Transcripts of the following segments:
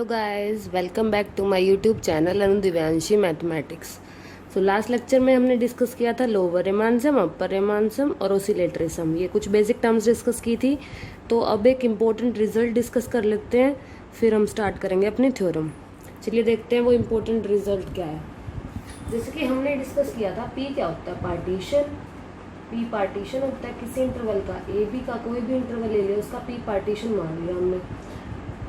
Hello guys, welcome back to my YouTube channel Anu Divyanshi mathematics. So last lecture में हमने discuss किया था lower Riemann sum, upper Riemann sum और oscillatory सम। ये कुछ बेसिक टर्म्स डिस्कस की थी। तो अब एक इम्पोर्टेंट रिजल्ट डिस्कस कर लेते हैं, फिर हम स्टार्ट करेंगे अपनी थ्योरम। चलिए देखते हैं वो इम्पोर्टेंट रिजल्ट क्या है। जैसे कि हमने डिस्कस किया था, पी क्या होता है? पार्टीशन। पी पार्टीशन होता है किसी इंटरवल का, ए बी का कोई भी इंटरवल ले लिया, उसका पी पार्टीशन मान लिया हमने।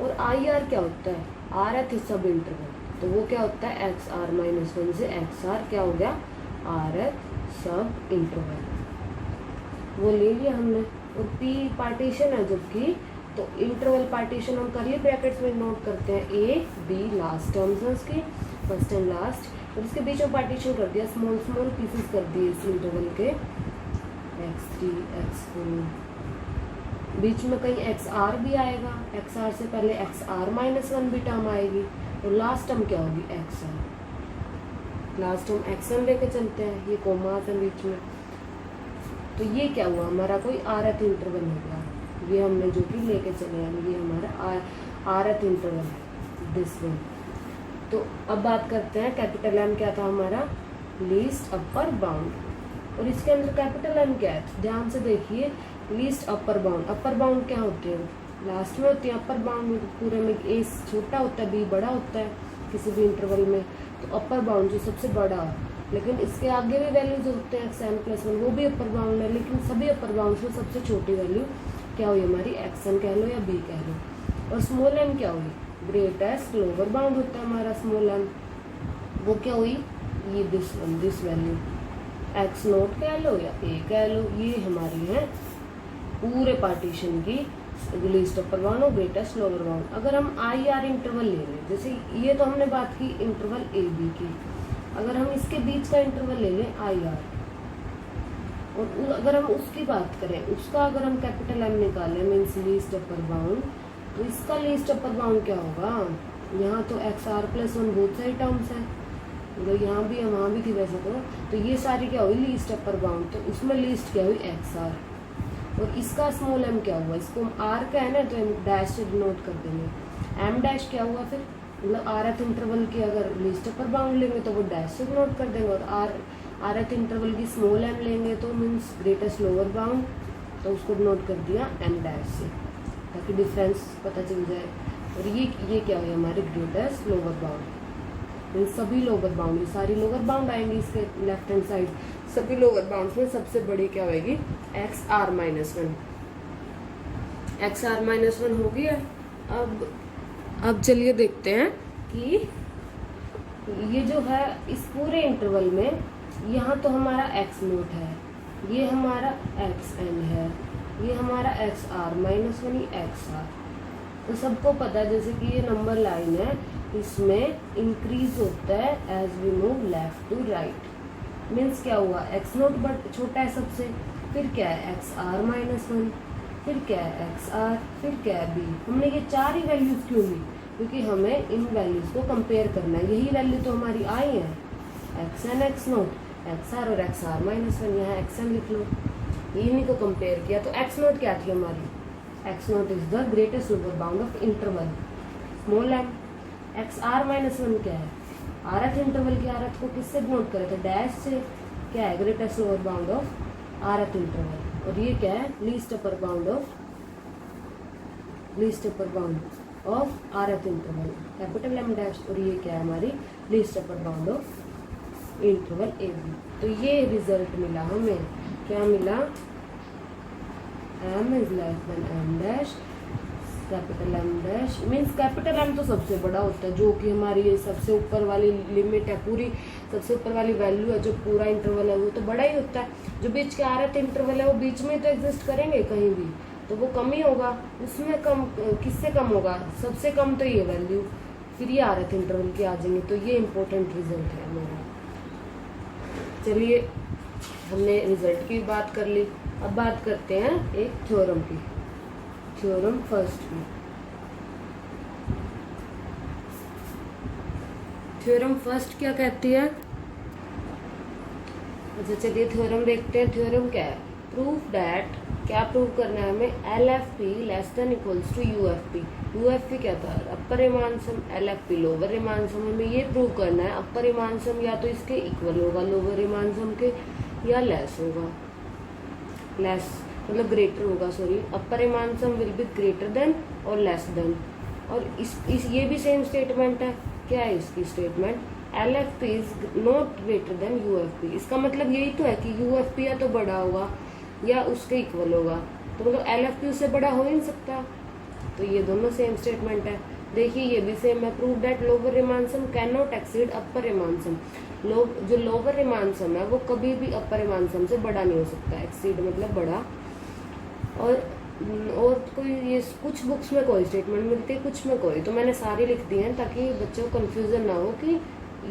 और आई आर क्या होता है? आर है सब इंटरवल, तो वो क्या होता है? एक्स आर माइनस वन से एक्स आर क्या हो गया? आर है सब इंटरवल, वो ले लिया हमने। और पी पार्टीशन है जबकि, तो इंटरवल पार्टीशन हम करली ब्रैकेट्स में नोट करते हैं, ए बी लास्ट टर्म्स है उसकी, फर्स्ट एंड लास्ट। और इसके बीच में पार्टीशन कर दिया, स्मॉल स्मॉल पीसेस कर दिए इस इंटरवल के, x3 x4, बीच में कहीं एक्स आर भी आएगा, एक्स आर से पहले एक्स आर माइनस वन भी टर्म आएगी, और लास्ट टर्म क्या होगी? X R. Last term X N लेके चलते हैं, ये कोमा है बीच में। तो ये क्या हुआ? हमारा कोई आरथ इंटरवल हो गया, ये हमने जो कि लेके चले हैं, ये हमारा आरथ इंटरवल है, दिस वन। तो अब बात करते हैं, कैपिटल एम क्या था हमारा? Least upper bound. और इसके अंदर कैपिटल एम क्या है? ध्यान से देखिए, least upper bound. Upper bound क्या होते हैं? लास्ट में होती है। अपर बाउंड पूरे में ए छोटा होता है, बी बड़ा होता है किसी भी इंटरवल में, तो अपर बाउंड जो सबसे बड़ा हो। लेकिन इसके आगे भी वैल्यूज होते हैं, एक्स एन प्लस वन, वो भी अपर बाउंड है। लेकिन सभी अपर बाउंड में सबसे छोटी वैल्यू क्या हुई हमारी? एक्स एन कह लो या बी कह लो। और स्मॉल एन क्या हुई? ग्रेटेस्ट लोअर बाउंड होता है हमारा स्मॉल एन, वो क्या हुई? ये this one, this value x note कह लो या ए कह लो, ये हमारी है पूरे पार्टीशन की लीस्ट अपर बाउंड और ग्रेटेस्ट लोअर बाउंड। अगर हम आई आर इंटरवल ले लें, जैसे ये तो हमने बात की इंटरवल ए बी की, अगर हम इसके बीच का इंटरवल ले लें आई आर, और अगर हम उसकी बात करें, उसका अगर हम कैपिटल एम निकालें मीन्स लीस्ट अपर बाउंड, तो इसका लीस्ट अपर बाउंड क्या होगा? यहाँ तो एक्स आर प्लस वन बहुत सारी टर्म्स है, मतलब यहाँ भी है वहाँ भी थी वैसे तो ये सारी क्या हुई? Least upper bound. तो उसमें लीस्ट क्या हुई? X R. और इसका स्मॉल एम क्या हुआ? इसको आर का है ना, तो हम डैश से डिनोट कर देंगे। एम डैश क्या हुआ फिर? मतलब आरथ इंटरवल की अगर लीस्ट अपर बाउंड लेंगे तो वो डैश से डिनोट कर देंगे, और आरथ इंटरवल की स्मॉल एम लेंगे तो मीन्स ग्रेटेस्ट लोअर बाउंड, तो उसको डिनोट कर दिया एम डैश से, ताकि डिफरेंस पता चल जाए। और ये क्या हुई हमारी? Greatest lower bound. सभी लोअर बाउंड, ये सारी लोअर बाउंड आएंगी इसके लेफ्ट हैंड साइड, सभी लोअर बाउंड्स में सबसे बड़ी क्या होगी? X R minus one. X R minus one हो गया। अब चलिए देखते हैं कि ये जो है इस पूरे इंटरवल में, यहाँ तो हमारा एक्स नोट है, ये हमारा एक्स एन है, ये हमारा एक्स आर माइनस वन, ये एक्स आर। तो सबको पता है जैसे कि ये नंबर लाइन है, इसमें इंक्रीज होता है as we move left to right. Means क्या हुआ? एक्स नोट बट छोटा है सबसे, फिर क्या है? एक्स आर माइनस वन, फिर क्या है? एक्स आर, फिर क्या है? बी। हमने ये चार ही वैल्यूज क्यों ली? क्योंकि हमें इन वैल्यूज को कंपेयर करना है। यही वैल्यू तो हमारी आई है, X N X naught, X R और एक्स आर माइनस वन, यहाँ एक्स एन लिख लो, इन्हीं को कंपेयर किया। तो एक्स नोट क्या थी हमारी? X naught is the greatest lower bound of interval small M. X R minus one क्या है? आरथ इंटरवल की आरथ को किससे नोट करे थे? डैश से। क्या है? Greatest lower bound of rth interval. और ये क्या है? Least upper bound of rth interval, capital M dash. और ये क्या है हमारी? Least upper bound of interval A B. तो ये रिजल्ट मिला हमें, क्या मिला? M is less than M dash, capital M dash means capital M तो सबसे बड़ा होता है, जो कि हमारी ये सबसे ऊपर वाली लिमिट है, पूरी सबसे ऊपर वाली वैल्यू है, जो पूरा इंटरवल है वो तो बड़ा ही होता है। जो बीच के आरथ इंटरवल है वो बीच में तो एग्जिस्ट करेंगे कहीं भी, तो वो कम ही होगा। उसमें कम किससे कम होगा? सबसे कम तो ये वैल्यू, फिर ये आरथ इंटरवल के आ जाएंगे। तो ये इंपॉर्टेंट रिजल्ट है मेरा। चलिए हमने रिजल्ट की बात कर ली, अब बात करते हैं एक थ्योरम की। थ्योरम फर्स्ट की, थ्योरम फर्स्ट क्या कहती है? अच्छा चलिए थ्योरम देखते हैं। थ्योरम क्या है? प्रूफ दैट, क्या प्रूव करना है हमें, L F P less than equals to U F P. U F P क्या था, upper Riemann sum, L F P lower Riemann sum. हमें ये प्रूव करना है अपर रिमान सम या तो इसके इक्वल होगा लोअर रिमान सम के, या लेस होगा, लेस मतलब ग्रेटर होगा, sorry, upper Riemann sum will be greater than और लेस देन। और इस ये भी सेम स्टेटमेंट है। क्या है इसकी statement, L F P is not greater than you F P. इसका मतलब यही तो है कि यू एफ पी या तो बड़ा होगा या उसके इक्वल होगा, तो मतलब एल एफ पी उससे बड़ा हो ही नहीं सकता। तो ये दोनों सेम स्टेटमेंट है। देखिए ये भी सेम है, prove that lower Riemann sum cannot exceed upper Riemann sum. जो लोअर रिमान सम है वो कभी भी अपर रिमान सम से बड़ा नहीं हो सकता, एक्सीड मतलब बड़ा। और कोई ये कुछ बुक्स में कोई स्टेटमेंट मिलती है, कुछ में कोई, तो मैंने सारी लिख दी हैं ताकि बच्चों को कन्फ्यूजन ना हो कि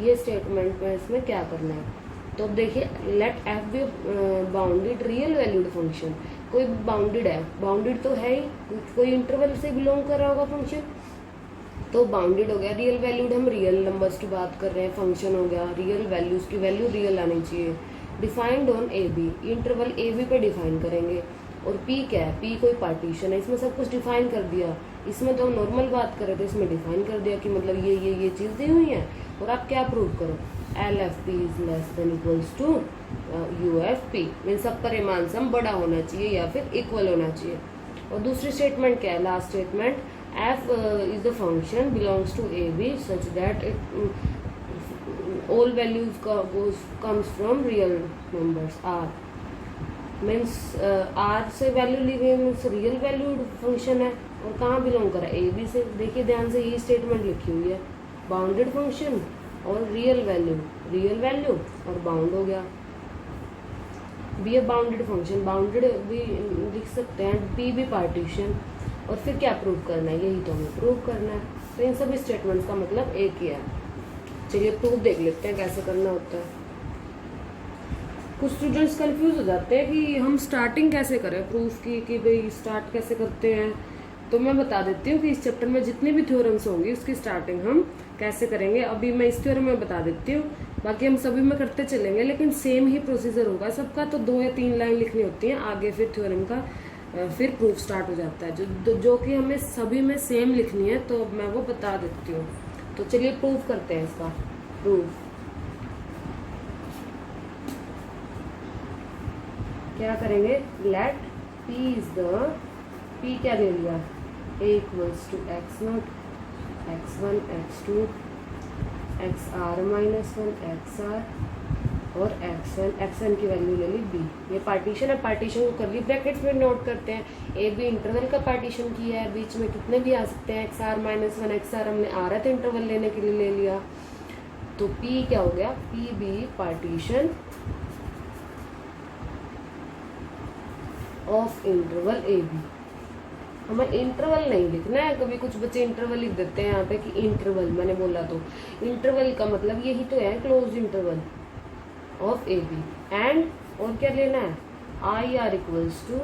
ये स्टेटमेंट में इसमें क्या करना है। तो देखिए, let F be bounded real valued function. कोई बाउंडेड है, बाउंडेड तो है ही, कोई इंटरवल से बिलोंग कर रहा होगा फंक्शन, तो बाउंडेड हो गया। रियल वैल्यूड, हम रियल नंबर्स की बात कर रहे हैं, फंक्शन हो गया रियल वैल्यूज की वैल्यू रियल आनी चाहिए। Defined on A B, interval A B पे डिफाइन करेंगे। और पी क्या है, पी कोई पार्टीशन है, इसमें सब कुछ डिफाइन कर दिया। इसमें तो हम नॉर्मल बात कर रहे थे, इसमें डिफाइन कर दिया कि मतलब ये चीज़ दी हुई है। और आप क्या प्रूव करो, L F P is less than equals to U F P, means upper Riemann sum बड़ा होना चाहिए या फिर इक्वल होना चाहिए। और दूसरी स्टेटमेंट क्या है, last statement, F is the function belongs to A B such that it all values comes from real numbers R, means R से वैल्यू ली गई, मीन्स रियल वैल्यूड फंक्शन है। और कहाँ बिलोंग करा, ए बी से। देखिए ध्यान से, ये स्टेटमेंट लिखी हुई है, बाउंडेड फंक्शन और रियल वैल्यू और बाउंड हो गया। B a bounded function, bounded भी लिख सकते हैं, पी भी पार्टीशन। और फिर क्या प्रूव करना है, यही तो हमें प्रूव करना है। तो इन सभी स्टेटमेंट्स का मतलब एक ही है। चलिए प्रूफ देख लेते हैं कैसे करना होता है। कुछ स्टूडेंट्स कंफ्यूज हो जाते हैं कि हम स्टार्टिंग कैसे करें प्रूफ की, कि भाई स्टार्ट कैसे करते हैं। तो मैं बता देती हूँ कि इस चैप्टर में जितनी भी थ्योरम्स होंगी उसकी स्टार्टिंग हम कैसे करेंगे। अभी मैं इस थ्योरम में बता देती हूँ, बाकी हम सभी में करते चलेंगे, लेकिन सेम ही प्रोसीजर होगा सबका। तो 2 या 3 लाइन लिखनी होती हैं, आगे फिर थ्योरम का फिर प्रूफ स्टार्ट हो जाता है, जो कि हमें सभी में सेम लिखनी है। तो मैं वो बता देती हूँ। तो चलिए प्रूफ करते हैं इसका प्रूफ। क्या करेंगे, let P is the, P क्या ले लिया, A equals to X naught X one X two X R minus one X R और एक्स एन की वैल्यू ले ली बी। ये पार्टीशन है, पार्टीशन को कर ली ब्रैकेट्स में नोट करते हैं। ए बी इंटरवल का पार्टीशन किया है, बीच में कितने भी आ सकते हैं, X R minus one X R हमने आ रहा था इंटरवल लेने के लिए ले लिया। तो पी क्या हो गया, P be partition of interval A B. हमें इंटरवल नहीं लिखना है, कभी कुछ बच्चे इंटरवल लिख देते हैं यहाँ पे कि इंटरवल, मैंने बोला तो इंटरवल का मतलब यही तो है, close interval of A B. And और क्या लेना है, आई आर इक्वल्स टू,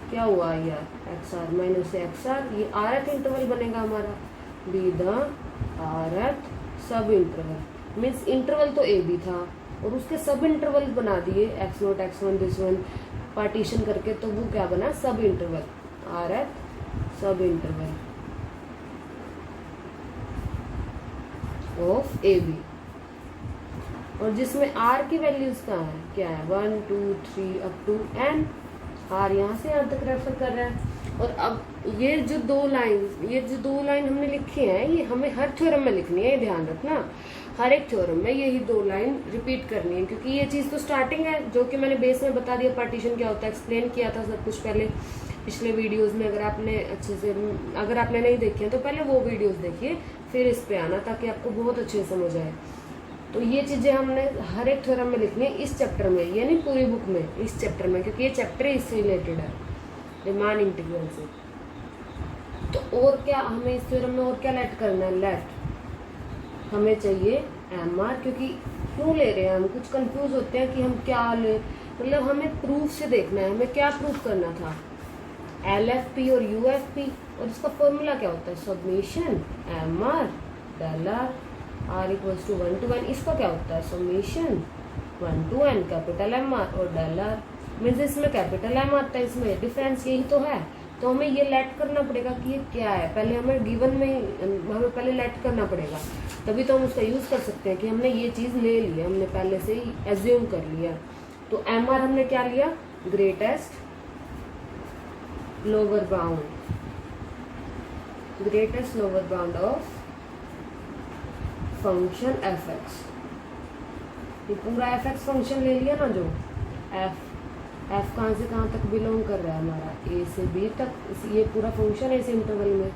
क्या हुआ I R, X R minus X R, ये आर एथ इंटरवल बनेगा हमारा, बी द आर एथ सब इंटरवल। मीन्स इंटरवल तो ए बी था और उसके सब इंटरवल बना दिए, x naught x one this one partition करके, तो वो क्या बना, सब इंटरवल, आर एथ सब इंटरवल ऑफ ए बी। और जिसमें आर की वैल्यूज कहाँ है, क्या है, 1 2 3 अप टू एन। आर यहाँ से यहाँ तक रेफर कर रहा है। और अब ये जो दो लाइन हमने लिखी है, ये हमें हर थ्योरम में लिखनी है, ये ध्यान रखना। हर एक थ्योरम में यही 2 लाइन रिपीट करनी है, क्योंकि ये चीज़ तो स्टार्टिंग है, जो कि मैंने बेस में बता दिया पार्टीशन क्या होता है, एक्सप्लेन किया था सब कुछ पहले पिछले वीडियोस में। अगर आपने अच्छे से, अगर आपने नहीं देखी है तो पहले वो वीडियोस देखिए, फिर इस पे आना, ताकि आपको बहुत अच्छे से समझ आए। तो ये चीज़ें हमने हर एक थ्योरम में लिखनी है इस चैप्टर में, यानी पूरी बुक में, इस चैप्टर में, क्योंकि ये चैप्टर इससे रिलेटेड है, रीमान इंटीग्रल से। तो और क्या हमें इस थ्योरम में और क्या लेट करना है, लेट हमें चाहिए एम आर। क्योंकि क्यों ले रहे हैं हम, कुछ कंफ्यूज होते हैं कि हम क्या ले, मतलब हमें प्रूफ से देखना है, हमें क्या प्रूफ करना था, एल एफ पी और यू एफ पी। और इसका फॉर्मूला क्या होता है, summation M R del R, R equals to 1 to n। इसका क्या होता है, summation 1 to n capital M R और डेल आर। मीन्स इसमें कैपिटल एम आता है, इसमें डिफरेंस यही तो है। तो हमें ये लेट करना पड़ेगा कि ये क्या है, पहले हमें गिवन में हमें पहले लेट करना पड़ेगा, तभी तो हम उसका यूज़ कर सकते हैं कि हमने ये चीज़ ले ली है, हमने पहले से ही एज्यूम कर लिया। तो एम आर हमने क्या लिया, greatest lower bound, greatest lower bound of function F x. ये पूरा एफ एक्स फंक्शन ले लिया ना, जो एफ कहाँ से कहाँ तक बिलोंग कर रहा है हमारा, ए से बी तक, ये पूरा फंक्शन है इस इंटरवल में।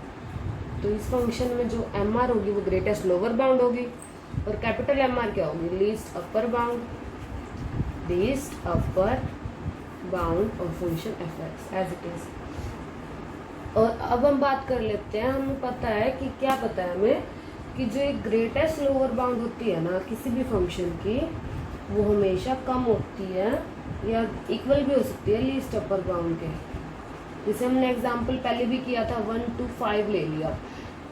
तो इस फंक्शन में जो एम आर होगी वो ग्रेटेस्ट लोअर बाउंड होगी, और कैपिटल एम आर क्या होगी, least upper bound, least upper bound of function F X as it is. और अब हम बात कर लेते हैं, हमें पता है कि क्या पता है हमें कि जो एक ग्रेटेस्ट लोअर बाउंड होती है ना किसी भी फंक्शन की, वो हमेशा कम होती है या इक्वल भी हो सकती है लीस्ट अपर बाउंड के। जैसे हमने एग्जांपल पहले भी किया था 1 to 5 ले लिया,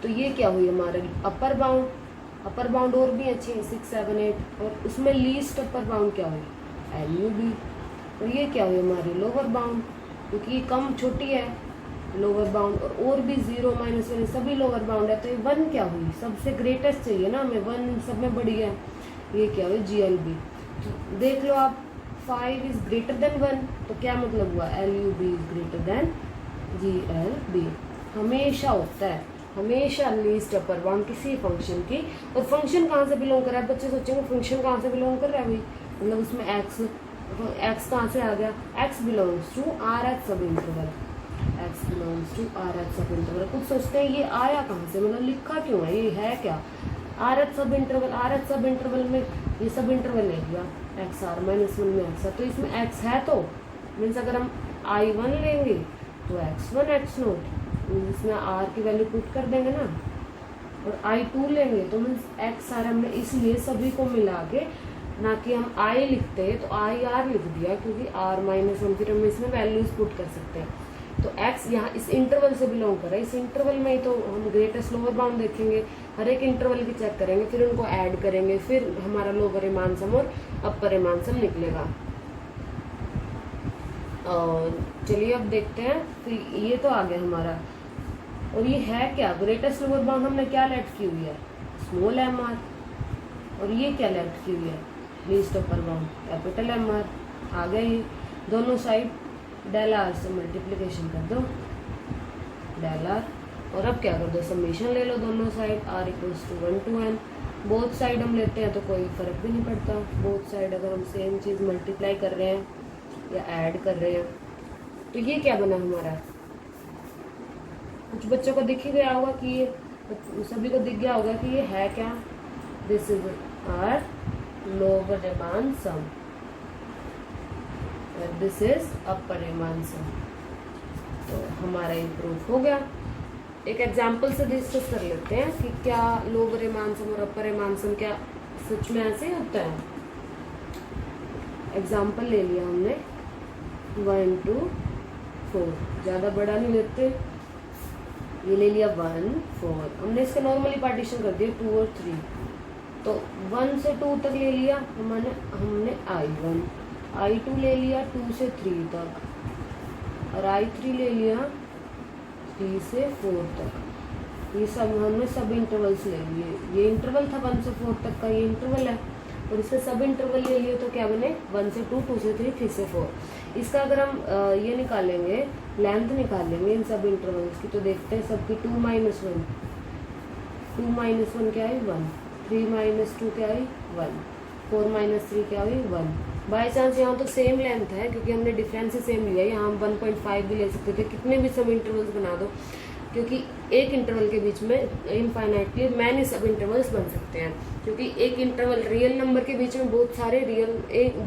तो ये क्या हुई हमारे अपर बाउंड। अपर बाउंड और भी अच्छी है 6, 7, 8, और उसमें लीस्ट अपर बाउंड क्या हुई, LUB। और ये क्या हुई हमारी लोअर बाउंड, क्योंकि ये कम छोटी है लोअर बाउंड, और भी 0, -1 सभी लोअर बाउंड है। तो ये 1 क्या हुई, सबसे ग्रेटेस्ट चाहिए ना हमें, 1 सब में बड़ी है, ये क्या हुई GLB। तो देख लो आप, 5 इज ग्रेटर देन 1, तो क्या मतलब हुआ, LUB is greater than GLB। हमेशा होता है, हमेशा लीस्ट अपर बाउंड किसी फंक्शन की। और फंक्शन कहाँ से बिलोंग कर रहा है, बच्चे सोचेंगे फंक्शन कहाँ से बिलोंग कर रहा है भाई, मतलब उसमें एक्स कहाँ से आ गया, X belongs to RH sub interval, X belongs to RH sub interval. कुछ सोचते हैं ये आया कहाँ से, मतलब लिखा क्यों है, ये है क्या, RH sub interval. RH sub interval में ये सब इंटरवल ले लिया, XR -1 में XR, तो इसमें X है, तो मीन्स अगर हम I1 लेंगे तो X1 X0, इसमें R की वैल्यू पुट कर देंगे ना, और I2 लेंगे तो मीन्स XR। हमने इसलिए सभी को मिला के, ना कि हम I लिखते हैं तो IR लिख दिया, क्योंकि R -1 फिर हम इसमें वैल्यूज पुट कर सकते हैं। तो x यहाँ इस इंटरवल से बिलोंग कर रहा है, इस इंटरवल में ही तो हम ग्रेटेस्ट लोअर बाउंड देखेंगे, हर एक इंटरवल की चेक करेंगे, फिर उनको ऐड करेंगे, फिर हमारा लोअर रीमान सम और अपर रीमान सम निकलेगा। और चलिए अब देखते हैं, फिर ये तो आ गया हमारा। और ये है क्या, ग्रेटेस्ट लोअर बाउंड हमने क्या लेट की हुई है, स्मॉल एम आर। और ये क्या लेट की हुई है, least upper bound capital M R. आ गया ये, दोनों साइड डेल आर से मल्टीप्लिकेशन कर दो, डेल आर, और अब क्या कर दो, समेशन ले लो दोनों side, R = 1 to n। Both side हम लेते हैं तो कोई फर्क भी नहीं पड़ता, बोथ साइड अगर हम सेम चीज़ मल्टीप्लाई कर रहे हैं या ऐड कर रहे हैं। तो ये क्या बना हमारा, कुछ बच्चों को दिख ही गया होगा कि ये, सभी को दिख गया होगा कि ये है क्या, this is R lower Riemann sum, this is upper Riemann sum. तो हमारा इम्प्रूव हो गया। एक एग्जाम्पल से डिस्कस कर लेते हैं कि क्या लोअर रीमान सम और अपर रीमान सम क्या सच में ऐसे होता है। एग्जाम्पल ले लिया हमने 1 to 4, ज़्यादा बड़ा नहीं लेते, ये ले लिया 1, 4, हमने इसका नॉर्मली पार्टीशन कर दिया 2 और 3। तो 1 से 2 तक ले लिया हमने I1, I2 ले लिया 2 से 3 तक, और I3 ले लिया 3 से 4 तक। ये सब हमने सब इंटरवल्स ले लिए, ये इंटरवल था 1 से 4 तक का, ये इंटरवल है, और इससे सब इंटरवल ले लिए तो क्या बने 1 से 2, 2 से 3, 3 से 4। इसका अगर हम ये निकालेंगे, लेंथ निकालेंगे इन सब इंटरवल्स की, तो देखते हैं सबकी 2 - 1, 2 - 1 क्या है 1, 3 - 2 क्या है 1, 4 - 3 क्या हुई 1। बाई चांस यहाँ तो सेम लेंथ है क्योंकि हमने डिफरेंस से सेम लिया है, यहाँ हम 1.5 भी ले सकते थे, कितने भी सब इंटरवल्स बना दो, क्योंकि एक इंटरवल के बीच में इनफाइनाइटली मैनी सब इंटरवल्स बन सकते हैं, क्योंकि एक इंटरवल रियल नंबर के बीच में बहुत सारे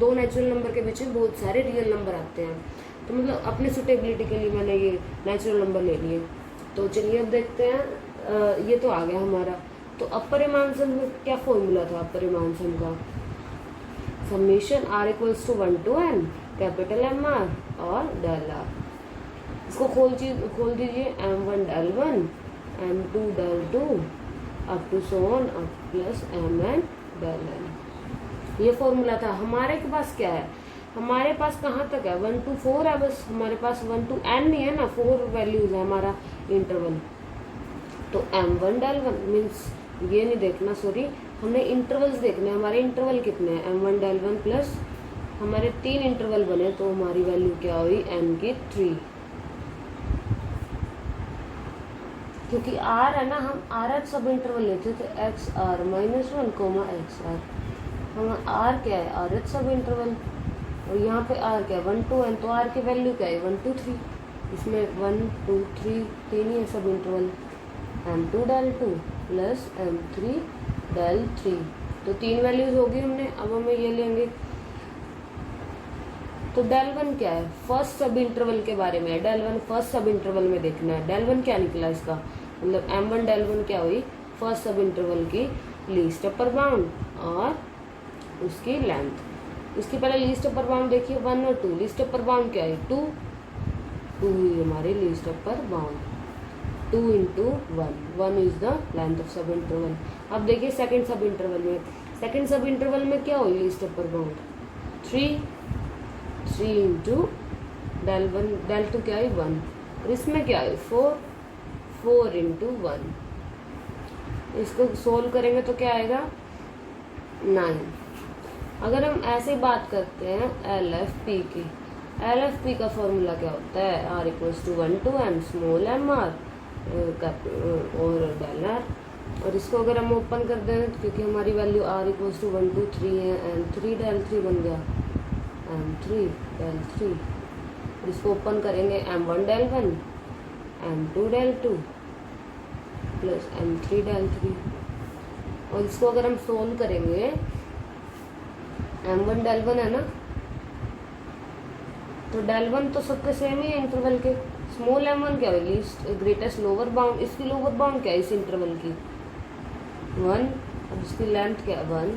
दो नेचुरल नंबर के बीच में बहुत सारे रियल नंबर आते हैं। तो मतलब अपने सुटेबिलिटी के लिए मैंने ये नेचुरल नंबर ले लिए। तो चलिए अब देखते हैं, ये तो आ गया हमारा। तो अपर रीमान सम क्या फॉर्मूला था अपर रीमान सम का, summation R = 1 to n capital M R और डेल आर। इसको खोल दीजिए, m1 del 1, m2 del 2 up to so on up plus mn del n। ये फॉर्मूला था। हमारे के पास क्या है, हमारे पास कहाँ तक है, 1 to 4 है बस, हमारे पास 1 to n नहीं है ना, 4 वैल्यूज है हमारा इंटरवल। तो m1 del 1 मीन्स ये नहीं देखना, सॉरी, हमने इंटरवल्स देखने हैं। हमारे इंटरवल कितने हैं, m1 del 1 प्लस हमारे 3 इंटरवल बने, तो हमारी वैल्यू क्या हुई, n की 3। क्योंकि r है ना, हम r सब इंटरवल लेते थे, x r -1 x r, हम r क्या है, r सब इंटरवल, और यहाँ पे r क्या है, 1 to n, तो r की वैल्यू क्या है, 1 to 3, इसमें 1 2 3 तीन ही है सब interval, m2 del 2 plus m3 del 3, तो 3 वैल्यूज होगी हमने। अब हमें ये लेंगे, तो del 1 क्या है, फर्स्ट सब इंटरवल के बारे में है, del 1 फर्स्ट सब इंटरवल में देखना है। del 1 क्या निकला इसका, मतलब m1 del 1 क्या हुई, फर्स्ट सब इंटरवल की लीस्ट अपर बाउंड और उसकी लेंथ। इसकी पहले लीस्ट अपर बाउंड देखिए, 1 और 2, लीस्ट अपर बाउंड क्या है, 2 हुई हमारी least upper bound, 2 into 1 is the length of सब इंटरवल। अब देखिए सेकंड सब इंटरवल में, सेकंड सब इंटरवल में क्या हुई least upper bound, 3 into del 1 del 2 क्या है 1, और इसमें क्या है 4 into 1, इसको सोल्व करेंगे तो क्या आएगा 9। अगर हम ऐसे बात करते हैं LFP की, LFP का फॉर्मूला क्या होता है, R = 1 to n small m r और del r, और इसको अगर हम ओपन कर दें, क्योंकि हमारी वैल्यू R = 1 to 3 है, m3 del 3 बन गया, m3 del 3, इसको ओपन करेंगे m1 del 1 m2 del 2 plus m3 del 3, और इसको अगर हम सोल्व करेंगे, m1 del 1 है ना, तो del 1 तो सबके सेम ही है इंटरवल के, स्मॉल m1 क्या है, लीस्ट ग्रेटेस्ट लोअर बाउंड, इसकी लोअर बाउंड क्या है इस इंटरवल की 1, और इसकी लेंथ क्या है 1,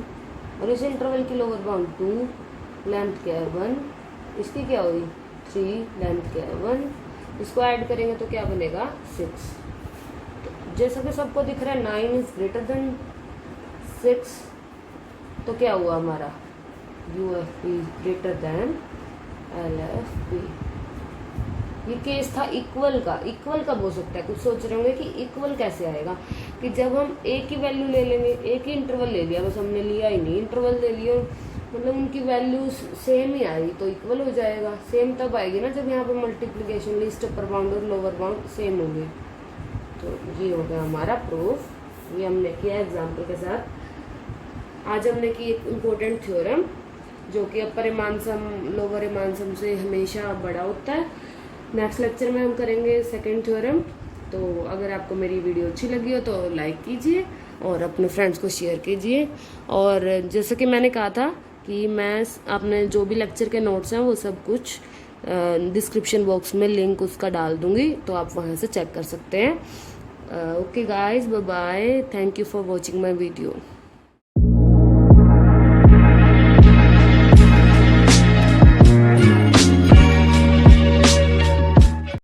और इस इंटरवल की लोअर बाउंड 2, लेंथ क्या है 1, इसकी क्या हुई 3, लेंथ क्या है 1, इसको ऐड करेंगे तो क्या बनेगा 6। तो जैसा कि सबको दिख रहा है 9 इज ग्रेटर देन 6, तो क्या हुआ हमारा UFP ग्रेटर देन LFP। ये केस था इक्वल का। इक्वल कब हो सकता है, कुछ सोच रहे होंगे कि इक्वल कैसे आएगा, कि जब हम एक ही वैल्यू ले लेंगे, एक ही इंटरवल ले लिया, बस हमने लिया ही नहीं, इंटरवल ले लिया, मतलब उनकी वैल्यूज सेम ही आई तो इक्वल हो जाएगा। सेम तब आएगी ना जब यहाँ पे मल्टीप्लिकेशन लीस्ट अपर बाउंड और लोअर बाउंड सेम होंगे। तो ये हो गया हमारा प्रूफ, ये हमने किया एग्जाम्पल के साथ। आज हमने की एक इम्पोर्टेंट थ्योरम जो कि अपर एमानसम लोअर एमानसम से हमेशा बड़ा होता है। नेक्स्ट लेक्चर में हम करेंगे सेकंड थ्योरम। तो अगर आपको मेरी वीडियो अच्छी लगी हो तो लाइक कीजिए और अपने फ्रेंड्स को शेयर कीजिए। और जैसे कि मैंने कहा था कि मैं अपने जो भी लेक्चर के नोट्स हैं वो सब कुछ डिस्क्रिप्शन बॉक्स में लिंक उसका डाल दूंगी, तो आप वहाँ से चेक कर सकते हैं। Okay guys, bye bye, thank you for watching my video.